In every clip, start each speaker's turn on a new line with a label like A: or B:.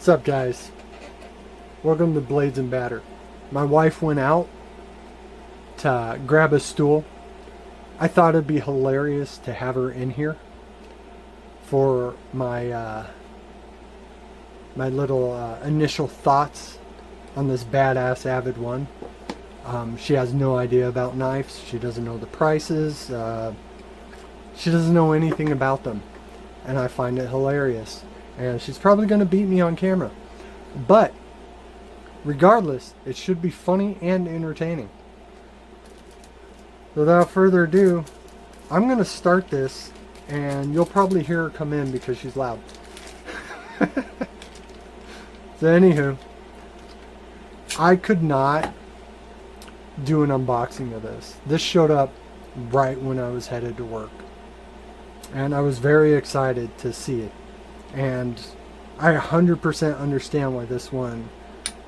A: What's up, guys? Welcome to Blades and Batter. My wife went out to grab a stool. I thought it'd be hilarious to have her in here for my my little initial thoughts on this badass AVID-1. She has no idea about knives. She doesn't know the prices. She doesn't know anything about them, and I find it hilarious. And she's probably going to beat me on camera. But, regardless, it should be funny and entertaining. Without further ado, I'm going to start this, and you'll probably hear her come in because she's loud. So anywho, I could not do an unboxing of this. This showed up right when I was headed to work. And I was very excited to see it. And I 100% understand why this won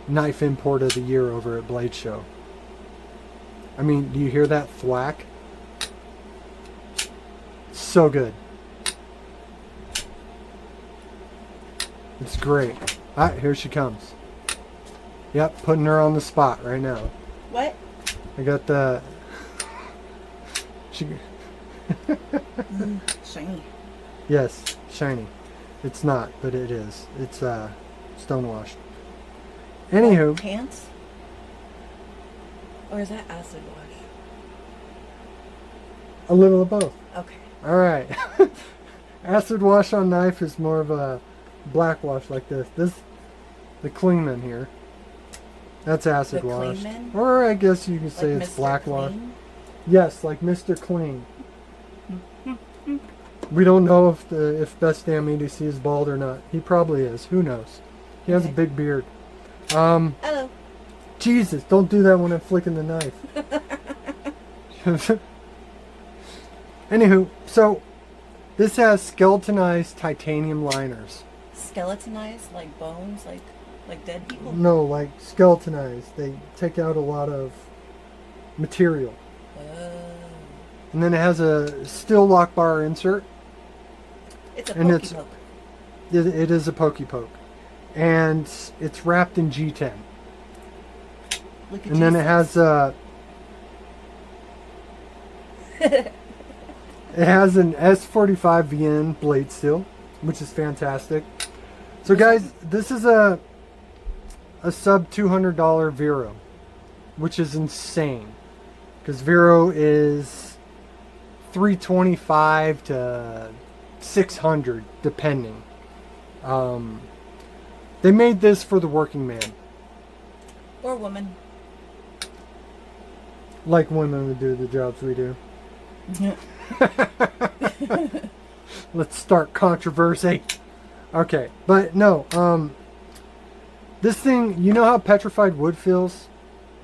A: Knife Import of the Year over at Blade Show. I mean, do you hear that thwack? So good. It's great. Ah, here she comes. Yep, putting her on the spot right now.
B: What?
A: I got the...
B: Shiny.
A: Yes, shiny. It's not, but it is. It's stonewashed. Anywho.
B: Pants? Or is that acid wash?
A: A little of both.
B: Okay.
A: Alright. Acid wash on knife is more of a black wash like this. The Klingman here. That's acid
B: The
A: washed.
B: Klingman?
A: Or I guess you can say
B: Like
A: it's
B: Mr.
A: black
B: Clean?
A: wash. Yes, like Mr. Clean. We don't know if Best Damn EDC is bald or not. He probably is. Who knows? He has a big beard.
B: Hello.
A: Jesus, don't do that when I'm flicking the knife. Anywho, so this has skeletonized titanium liners.
B: Skeletonized? Like bones? Like dead people?
A: No, like skeletonized. They take out a lot of material. And then it has a steel lock bar insert.
B: It's a
A: And
B: pokey poke.
A: It is a pokey poke. And it's wrapped in G10.
B: Look at
A: And then it has it has an S45 VN blade steel, which is fantastic. So guys, this is a sub $200 VERO, which is insane. Because VERO is $325 to $600 depending. They made this for the working man.
B: Or woman.
A: Like women would do the jobs we do. Let's start controversy. Okay, but no, this thing, you know how petrified wood feels?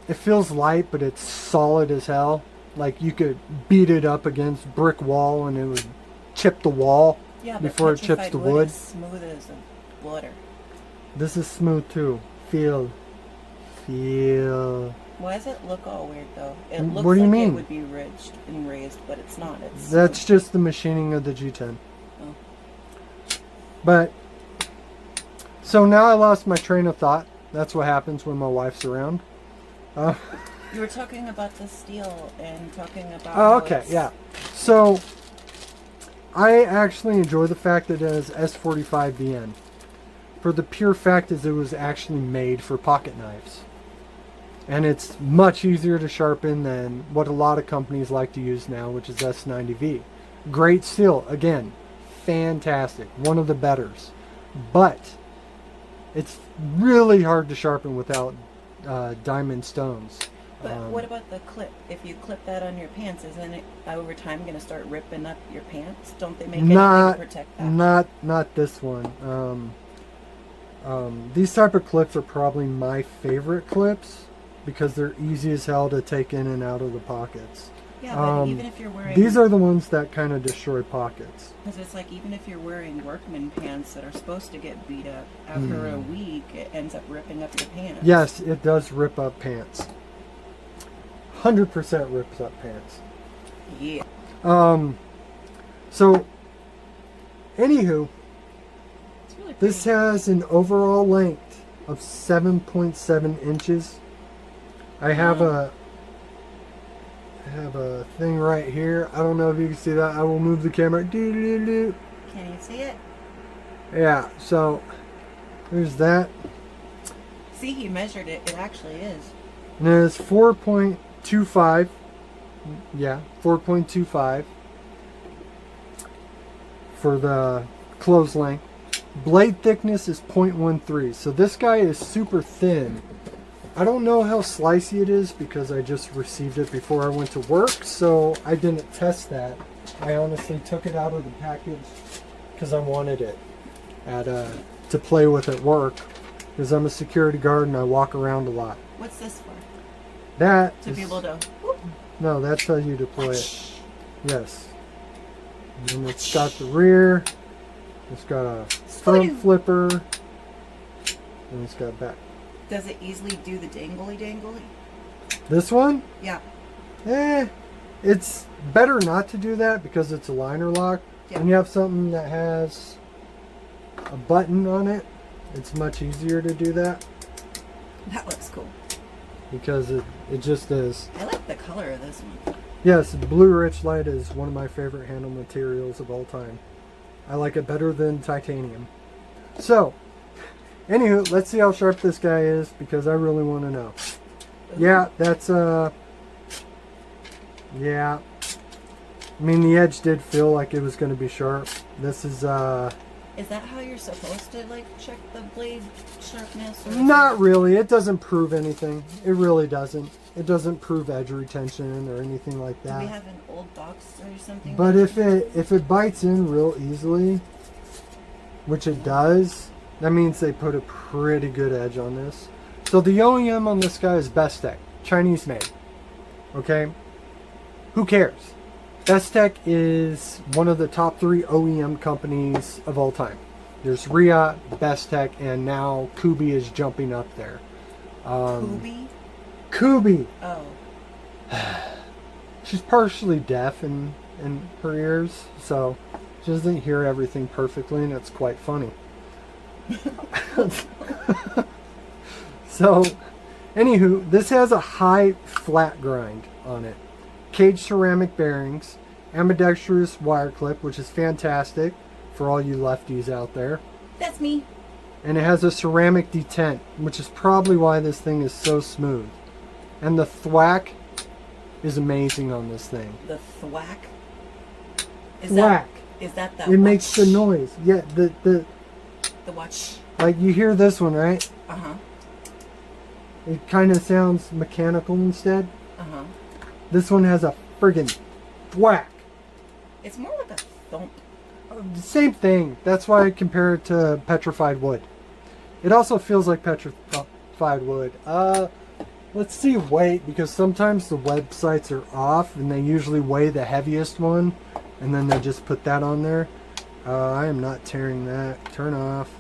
A: It feels light, but it's solid as hell. Like you could beat it up against brick wall and it would chip the wall before it chips the wood.
B: Is smooth as water.
A: This is smooth too. Feel.
B: Why does it look all weird though? It looks
A: What do you
B: like
A: mean?
B: it would be ridged and raised, but it's not. It's
A: That's just the machining of the G10.
B: Oh.
A: But, so now I lost my train of thought. That's what happens when my wife's around.
B: You were talking about the steel and talking about.
A: Oh, okay, yeah. So, I actually enjoy the fact that it has S45 VN. For the pure fact is it was actually made for pocket knives. And it's much easier to sharpen than what a lot of companies like to use now, which is S90V. Great steel, again, fantastic, one of the betters. But it's really hard to sharpen without diamond stones.
B: But what about the clip? If you clip that on your pants, isn't it over time going to start ripping up your pants? Don't they make anything to protect that?
A: Not this one. These type of clips are probably my favorite clips because they're easy as hell to take in and out of the pockets.
B: Yeah, but even if you're wearing...
A: These are the ones that kind of destroy pockets.
B: Because it's like, even if you're wearing workman pants that are supposed to get beat up, after a week, it ends up ripping up your pants.
A: Yes, it does rip up pants. 100% rips up pants.
B: Yeah.
A: So, anywho,
B: It's really
A: This has an overall length of 7.7 inches. I have a thing right here. I don't know if you can see that. I will move the camera. Doo-doo-doo.
B: Can you see it?
A: Yeah, so there's that.
B: See, he measured it. It actually is.
A: And it is 4.25. Yeah, 4.25 for the close length. Blade thickness is 0.13. So this guy is super thin. I don't know how slicey it is because I just received it before I went to work, so I didn't test that. I honestly took it out of the package because I wanted it to play with at work, because I'm a security guard and I walk around a lot.
B: What's this for?
A: That
B: To
A: is,
B: be able to...
A: no, that's how you deploy it. Yes. And then it's got the rear. It's got a front flipper. And it's got back.
B: Does it easily do the dangly?
A: This one?
B: Yeah.
A: It's better not to do that because it's a liner lock.
B: Yeah.
A: When you have something that has a button on it, it's much easier to do that
B: That looks cool.
A: because it just is.
B: I like the color of this one.
A: Yes, blue rich light is one of my favorite handle materials of all time. I like it better than titanium. So, anywho, let's see how sharp this guy is because I really want to know. Yeah, that's yeah. I mean, the edge did feel like it was going to be sharp. This is
B: Is that how you're supposed to like check the blade sharpness? Or
A: not really. It doesn't prove anything. It really doesn't. It doesn't prove edge retention or anything like
B: Do we
A: that.
B: have an old box or something?
A: But if it bites in real easily, which it does, that means they put a pretty good edge on this. So the OEM on this guy is Bestech, Chinese made. Okay? Who cares? Bestech is one of the top 3 OEM companies of all time. There's Ria, Bestech, and now Kubi is jumping up there.
B: Kubi?
A: Kubi!
B: Oh.
A: She's partially deaf in her ears, so she doesn't hear everything perfectly, and it's quite funny. So, anywho, this has a high flat grind on it. Cage ceramic bearings, ambidextrous wire clip, which is fantastic for all you lefties out there.
B: That's me.
A: And it has a ceramic detent, which is probably why this thing is so smooth. And the thwack is amazing on this thing.
B: The thwack?
A: Thwack.
B: Is that the
A: It makes the noise. Yeah, the
B: watch?
A: like you hear this one, right?
B: Uh-huh.
A: It kind of sounds mechanical instead.
B: Uh-huh.
A: This one has a friggin' thwack.
B: It's more like a thump.
A: Same thing. That's why I compare it to petrified wood. It also feels like petrified wood. Let's see weight, because sometimes the websites are off and they usually weigh the heaviest one and then they just put that on there. I am not tearing that. Turn off.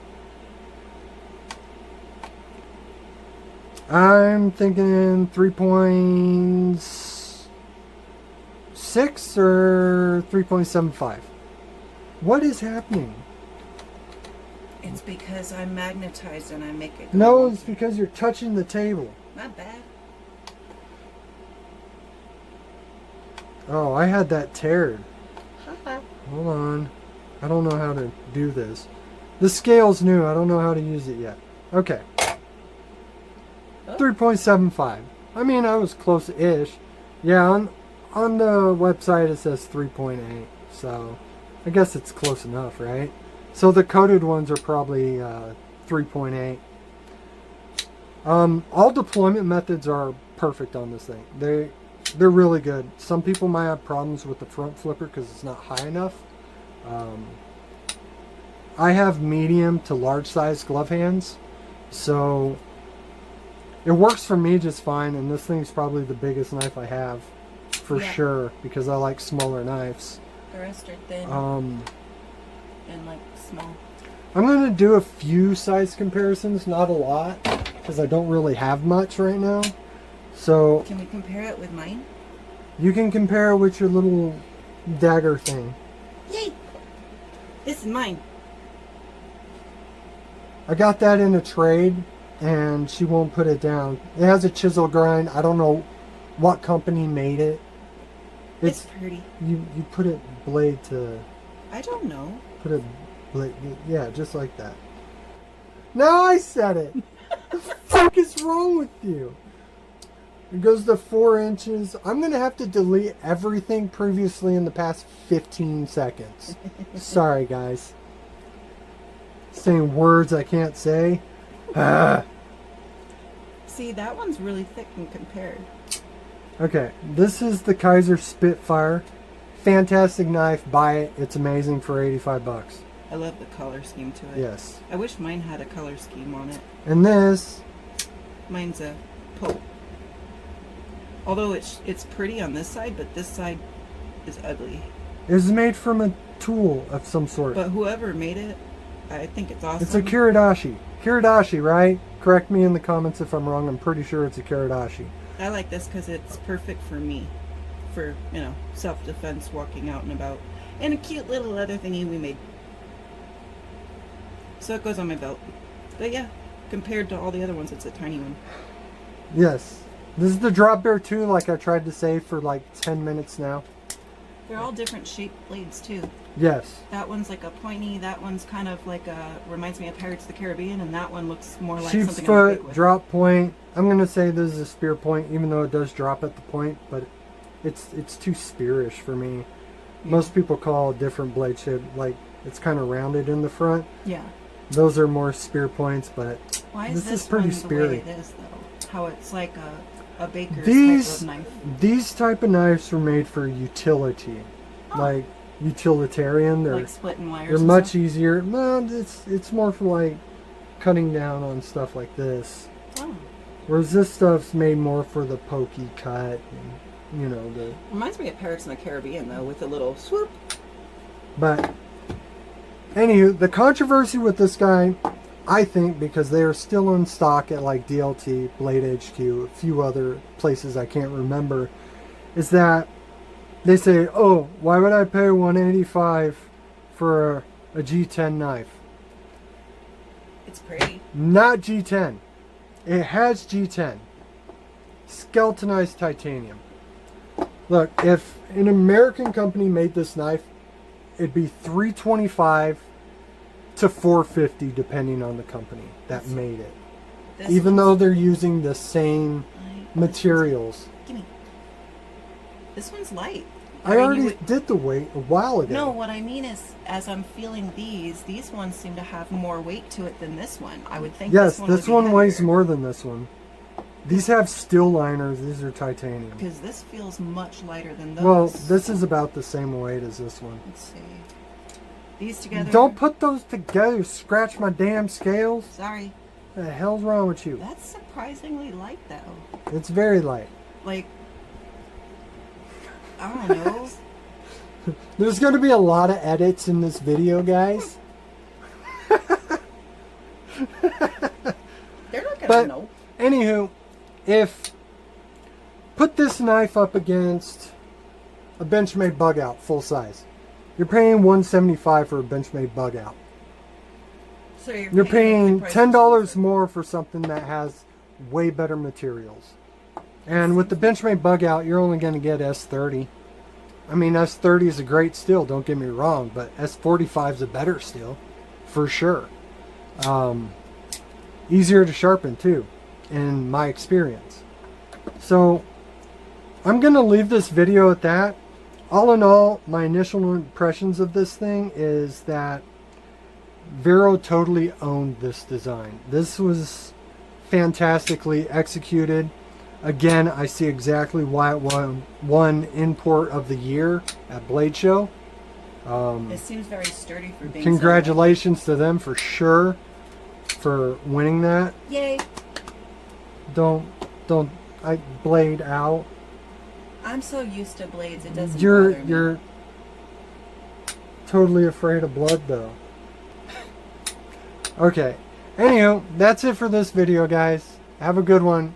A: I'm thinking 3.6 or 3.75. What is happening?
B: It's because I'm magnetized and I make it go.
A: No, it's because you're touching the table.
B: Not bad.
A: Oh, I had that teared. Hold on. I don't know how to do this. The scale's new. I don't know how to use it yet. Okay.
B: Oh.
A: 3.75. I mean, I was close-ish. Yeah, on the website it says 3.8. So, I guess it's close enough, right? So the coated ones are probably 3.8. All deployment methods are perfect on this thing. They're really good. Some people might have problems with the front flipper because it's not high enough. I have medium to large size glove hands, so it works for me just fine, and this thing's probably the biggest knife I have for sure because I like smaller knives.
B: The rest are thin and like small.
A: I'm going to do a few size comparisons, not a lot, because I don't really have much right now. So
B: Can we compare it with mine?
A: you can compare it with your little dagger thing.
B: Yay! This is mine.
A: I got that in a trade, and she won't put it down. It has a chisel grind. I don't know what company made it.
B: It's pretty.
A: You put it blade to...
B: I don't know.
A: Put it blade... Yeah, just like that. Now I said it! The fuck is wrong with you? It goes to 4 inches. I'm going to have to delete everything previously in the past 15 seconds. Sorry, guys. Saying words I can't say.
B: See, that one's really thick in compared.
A: Okay, this is the Kaiser Spitfire. Fantastic knife. Buy it. It's amazing for 85 bucks.
B: I love the color scheme to it.
A: Yes.
B: I wish mine had a color scheme on it.
A: And this...
B: Mine's a poke. Although it's pretty on this side, but this side is ugly.
A: is made from a tool of some sort.
B: But whoever made it, I think it's awesome.
A: It's a Kiridashi. Kiridashi, right? Correct me in the comments if I'm wrong. I'm pretty sure it's a Kiridashi.
B: I like this because it's perfect for me. For, you know, self-defense, walking out and about. And a cute little leather thingy we made. So it goes on my belt. But yeah, compared to all the other ones, it's a tiny one.
A: Yes. This is the drop bear too, like I tried to say for like 10 minutes now.
B: They're all different shaped blades too.
A: Yes.
B: That one's like a pointy, that one's kind of like a, reminds me of Pirates of the Caribbean, and that one looks more like
A: Sheep's
B: something I would pick
A: foot,
B: with.
A: drop point. I'm going to say this is a spear point, even though it does drop at the point, but it's too spearish for me.
B: Yeah.
A: Most people call a different blade shape, like it's kind of rounded in the front.
B: Yeah.
A: Those are more spear points, but
B: Why is
A: this is pretty
B: one the way
A: speary.
B: it is though? How it's like a baker's
A: These
B: type of knife.
A: these type of knives were made for utility, like utilitarian. They're
B: Like splitting wires.
A: they're
B: and
A: much
B: stuff?
A: easier. No, it's more for like cutting down on stuff like this.
B: Oh.
A: Whereas this stuff's made more for the pokey cut, and, you know, the.
B: Reminds me of Pirates in the Caribbean though, with a little swoop.
A: But anywho, the controversy with this guy, I think, because they are still in stock at like DLT, Blade HQ, a few other places I can't remember, is that they say, "Oh, why would I pay $185 for a G10 knife?"
B: It's pretty.
A: Not G10. It has G10. Skeletonized titanium. Look, if an American company made this knife, it'd be $325 to $450 depending on the company that made it.
B: This
A: Even
B: one's
A: though they're using the same
B: light.
A: materials.
B: Gimme. This one's light.
A: I
B: mean, you
A: already
B: would-
A: did the weight a while ago.
B: No, what I mean is, as I'm feeling these ones seem to have more weight to it than this one. I would think
A: Yes,
B: this
A: this
B: one
A: one
B: would be
A: weighs more than this one. These have steel liners. These are titanium.
B: because this feels much lighter than those.
A: Well, this is about the same weight as this one.
B: Let's see. These together.
A: Don't put those together. Scratch my damn scales.
B: Sorry.
A: The hell's wrong with you?
B: That's surprisingly light though.
A: It's very light.
B: Like, I don't know.
A: There's going to be a lot of edits in this video, guys.
B: They're not gonna
A: But
B: know.
A: anywho, if put this knife up against a Benchmade bug out full size, you're paying $175 for a Benchmade bug out.
B: So
A: You're paying
B: the price
A: $10
B: of
A: more for something that has way better materials. And with the Benchmade bug out, you're only going to get S30. I mean, S30 is a great steel, don't get me wrong, but S45 is a better steel, for sure. Easier to sharpen too, in my experience. So, I'm going to leave this video at that. All in all, my initial impressions of this thing is that VERO totally owned this design. This was fantastically executed. Again, I see exactly why it won Import of the Year at Blade Show.
B: It seems very sturdy for being.
A: Congratulations to them for sure for winning that.
B: So yay!
A: Don't I blade out.
B: I'm so used to blades, it doesn't
A: You're
B: bother me.
A: you're totally afraid of blood though. Okay. Anywho, that's it for this video, guys. Have a good one.